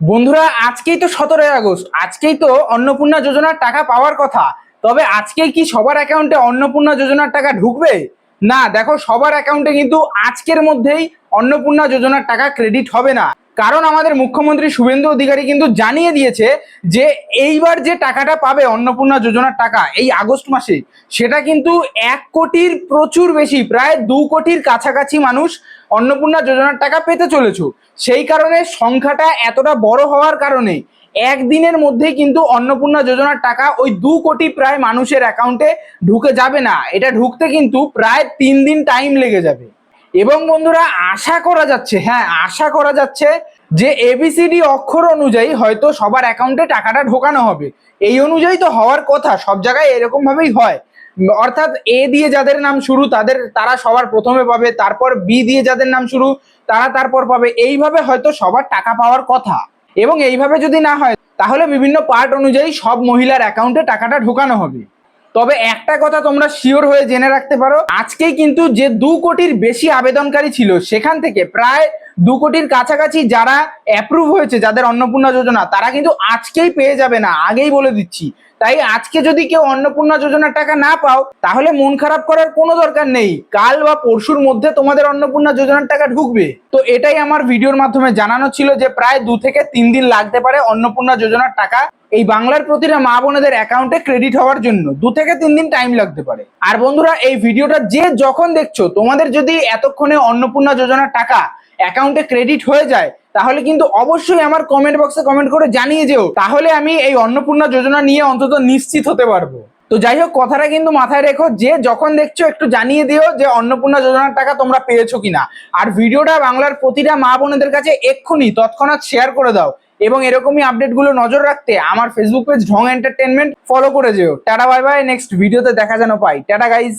বন্ধুরা, আজকেই তো 17ই আগস্ট। আজকেই তো অন্নপূর্ণা যোজনার টাকা পাওয়ার কথা। তবে আজকেই কি সবার অ্যাকাউন্টে অন্নপূর্ণা যোজনার টাকা ঢুকবে? না, দেখো, সবার অ্যাকাউন্টে কিন্তু আজকের মধ্যেই অন্নপূর্ণা যোজনার টাকা ক্রেডিট হবে না। কারণ আমাদের মুখ্যমন্ত্রী শুভেন্দু অধিকারী কিন্তু জানিয়ে দিয়েছে যে এইবার যে টাকাটা পাবে অন্নপূর্ণা যোজনার টাকা এই আগস্ট মাসে, সেটা কিন্তু 1 কোটির প্রচুর বেশি, প্রায় 2 কোটির কাছাকাছি মানুষ অন্নপূর্ণা যোজনার টাকা পেতে চলেছে। সেই কারণে সংখ্যাটা এতটা বড় হওয়ার কারণে একদিনের মধ্যেই কিন্তু অন্নপূর্ণা যোজনার টাকা ওই 2 কোটি প্রায় মানুষের অ্যাকাউন্টে ঢুকে যাবে না। এটা ঢুকতে কিন্তু প্রায় 3 দিন টাইম লেগে যাবে। এবং বন্ধুরা, আশা করা যাচ্ছে, হ্যাঁ আশা করা যাচ্ছে যে এবিসিডি অক্ষর অনুযায়ী হয়তো সবার অ্যাকাউন্টে টাকাটা ঢোকানো হবে। এই অনুযায়ী তো হওয়ার কথা, সব জায়গায় এরকম ভাবেই হয়। অর্থাৎ এ দিয়ে যাদের নাম শুরু তারা সবার প্রথমে পাবে, তারপর বি দিয়ে যাদের নাম শুরু তারা তারপর পাবে। এইভাবে হয়তো সবার টাকা পাওয়ার কথা। এবং এইভাবে যদি না হয় তাহলে বিভিন্ন পার্ট অনুযায়ী সব মহিলার অ্যাকাউন্টে টাকাটা ঢোকানো হবে। তবে একটা কথা তোমরা শিওর হয়ে জেনে রাখতে পারো, আজকেই কিন্তু যে 2 কোটির বেশি আবেদনকারী ছিল সেখান থেকে প্রায় 2 কোটির কাছাকাছি যারা অ্যাপ্রুভ হয়েছে, যাদের অন্নপূর্ণা যোজনা, তারা কিন্তু আজকেই পেয়ে যাবে না, আগেই বলে দিচ্ছি। তাই আজকে যদি কেউ অন্নপূর্ণা যোজনার টাকা না পাও তাহলে মন খারাপ করার কোনো দরকার নেই। কাল বা পরশুর মধ্যে তোমাদের অন্নপূর্ণা যোজনার টাকা ঢুকবে। তো এটাই আমার ভিডিওর মাধ্যমে জানানো ছিল যে প্রায় 2 থেকে 3 দিন লাগতে পারে অন্নপূর্ণা যোজনার টাকা এই বাংলার প্রতিটা মা বোনেদের অ্যাকাউন্টে ক্রেডিট হওয়ার জন্য 2 থেকে 3 দিন টাইম লাগতে পারে। আর বন্ধুরা, এই ভিডিওটা যে যখন দেখছো, তোমাদের যদি এতক্ষণে অন্নপূর্ণা যোজনার টাকা অ্যাকাউন্টে ক্রেডিট হয়ে যায় তাহলে কিন্তু অবশ্যই আমার কমেন্ট বক্সে কমেন্ট করে জানিয়ে যেও, তাহলে আমি এই অন্নপূর্ণা যোজনা নিয়ে অন্তত নিশ্চিত হতে পারবো। তো যাই হোক, কথাটা কিন্তু মাথায় রেখো, যে যখন দেখছো একটু জানিয়ে দিও যে অন্নপূর্ণা যোজনার টাকা তোমরা পেয়েছো কিনা। আর ভিডিওটা বাংলার প্রতিটা মা বোনেদের কাছে এক্ষুনি তৎক্ষণাৎ শেয়ার করে দাও। এবং এরকমই আপডেটগুলো নজর রাখতে আমার ফেসবুক পেজ ঢং এন্টারটেনমেন্ট ফলো করে যেও। টাটা, বাই বাই, নেক্সট ভিডিওতে দেখা যেন পাই। Tata guys.